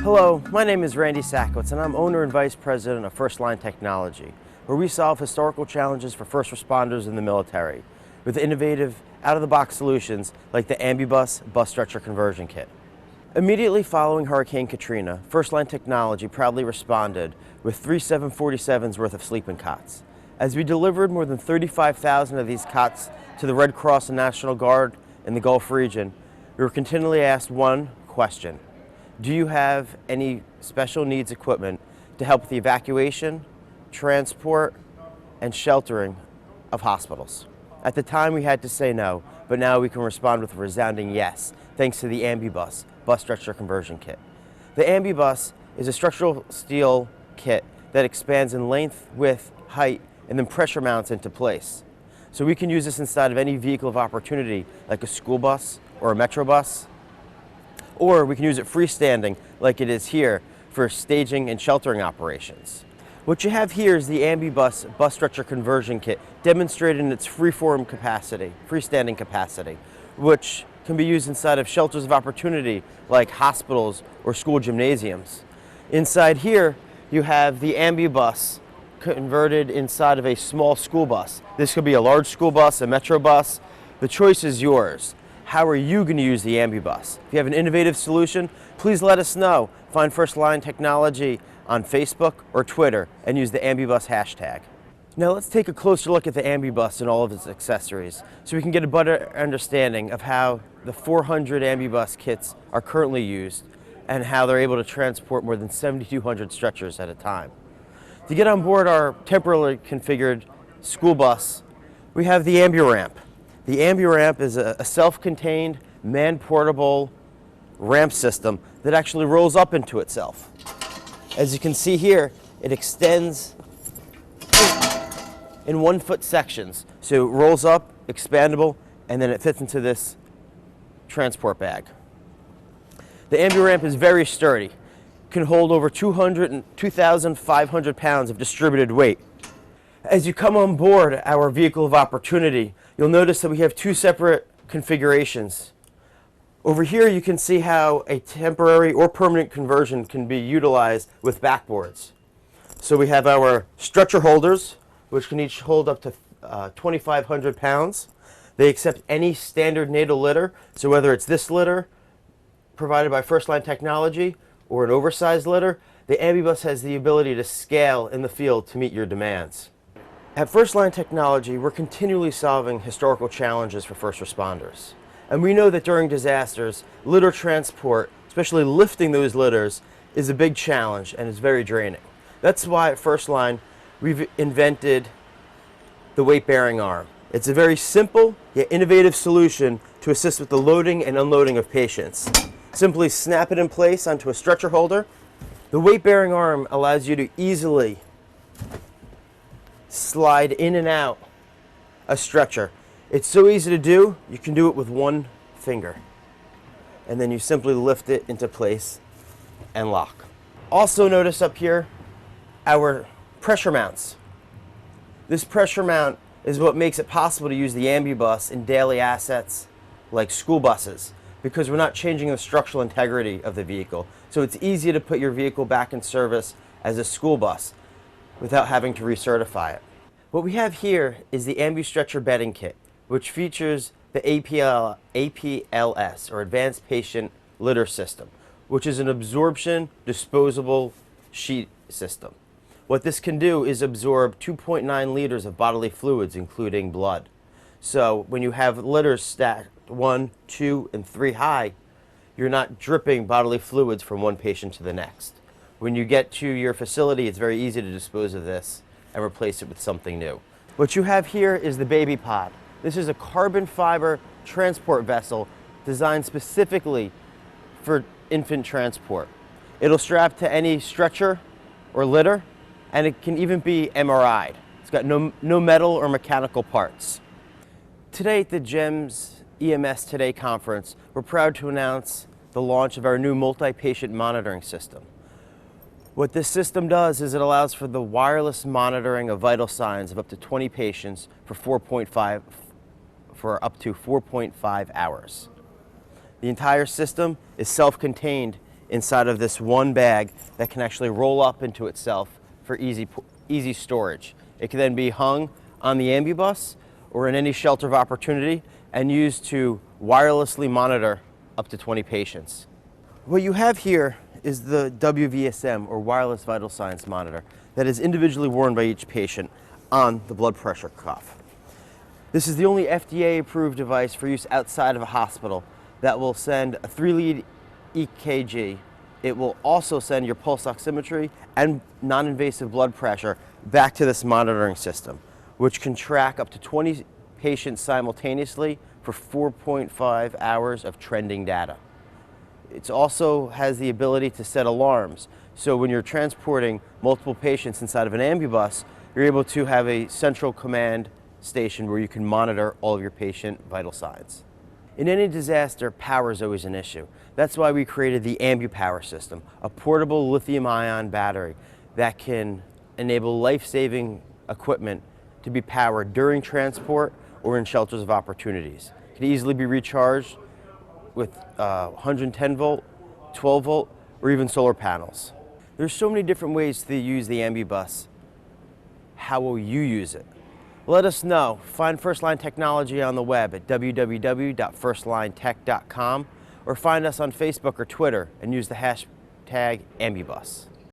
Hello, my name is Randy Sakowitz and I'm owner and vice president of First Line Technology, where we solve historical challenges for first responders in the military with innovative, out-of-the-box solutions like the Ambibus bus stretcher conversion kit. Immediately following Hurricane Katrina, First Line Technology proudly responded with 3 747s worth of sleeping cots. As we delivered more than 35,000 of these cots to the Red Cross and National Guard in the Gulf region, we were continually asked one question: do you have any special needs equipment to help with the evacuation, transport, and sheltering of hospitals? At the time we had to say no, but now we can respond with a resounding yes, thanks to the Ambibus bus stretcher conversion kit. The Ambibus is a structural steel kit that expands in length, width, height, and then pressure mounts into place. So we can use this inside of any vehicle of opportunity, like a school bus or a metro bus, or we can use it freestanding like it is here for staging and sheltering operations. What you have here is the Ambibus bus stretcher conversion kit demonstrating its freeform capacity, freestanding capacity, which can be used inside of shelters of opportunity like hospitals or school gymnasiums. Inside here you have the Ambibus converted inside of a small school bus. This could be a large school bus, a metro bus. The choice is yours. How are you going to use the Ambibus? If you have an innovative solution, please let us know. Find First Line Technology on Facebook or Twitter and use the Ambibus hashtag. Now let's take a closer look at the Ambibus and all of its accessories so we can get a better understanding of how the 400 Ambibus kits are currently used and how they're able to transport more than 7,200 stretchers at a time. To get on board our temporarily configured school bus, we have the AmbuRamp. The AmbuRamp is a self-contained, man-portable ramp system that actually rolls up into itself. As you can see here, it extends in 1-foot sections. So it rolls up, expandable, and then it fits into this transport bag. The AmbuRamp is very sturdy. It can hold over 2,500 pounds of distributed weight. As you come on board our vehicle of opportunity, you'll notice that we have 2 separate configurations. Over here you can see how a temporary or permanent conversion can be utilized with backboards. So we have our stretcher holders, which can each hold up to 2,500 pounds. They accept any standard natal litter, so whether it's this litter provided by First Line Technology or an oversized litter, the Ambibus has the ability to scale in the field to meet your demands. At First Line Technology, we're continually solving historical challenges for first responders. And we know that during disasters, litter transport, especially lifting those litters, is a big challenge and is very draining. That's why at First Line, we've invented the weight-bearing arm. It's a very simple yet innovative solution to assist with the loading and unloading of patients. Simply snap it in place onto a stretcher holder. The weight-bearing arm allows you to easily slide in and out a stretcher. It's so easy to do, you can do it with one finger. And then you simply lift it into place and lock. Also notice up here our pressure mounts. This pressure mount is what makes it possible to use the Ambibus in daily assets like school buses, because we're not changing the structural integrity of the vehicle. So it's easy to put your vehicle back in service as a school bus without having to recertify it. What we have here is the AmbuStretcher bedding kit, which features the APLS, or Advanced Patient Litter System, which is an absorption disposable sheet system. What this can do is absorb 2.9 liters of bodily fluids, including blood. So when you have litters stacked 1, 2, and 3 high, you're not dripping bodily fluids from one patient to the next. When you get to your facility, it's very easy to dispose of this and replace it with something new. What you have here is the baby pod. This is a carbon fiber transport vessel designed specifically for infant transport. It'll strap to any stretcher or litter, and it can even be MRI'd. It's got no metal or mechanical parts. Today at the GEMS EMS Today conference, we're proud to announce the launch of our new multi-patient monitoring system. What this system does is it allows for the wireless monitoring of vital signs of up to 20 patients for up to 4.5 hours. The entire system is self-contained inside of this one bag that can actually roll up into itself for easy storage. It can then be hung on the ambibus or in any shelter of opportunity and used to wirelessly monitor up to 20 patients. What you have here is the WVSM, or wireless vital signs monitor, that is individually worn by each patient on the blood pressure cuff. This is the only FDA-approved device for use outside of a hospital that will send a 3-lead EKG. It will also send your pulse oximetry and non-invasive blood pressure back to this monitoring system, which can track up to 20 patients simultaneously for 4.5 hours of trending data. It also has the ability to set alarms. So when you're transporting multiple patients inside of an ambibus, you're able to have a central command station where you can monitor all of your patient vital signs. In any disaster, power is always an issue. That's why we created the AmbuPower system, a portable lithium-ion battery that can enable life-saving equipment to be powered during transport or in shelters of opportunities. It can easily be recharged with 110 volt, 12 volt, or even solar panels. There's so many different ways to use the ambibus. How will you use it? Let us know. Find First Line Technology on the web at www.firstlinetech.com or find us on Facebook or Twitter and use the hashtag ambibus.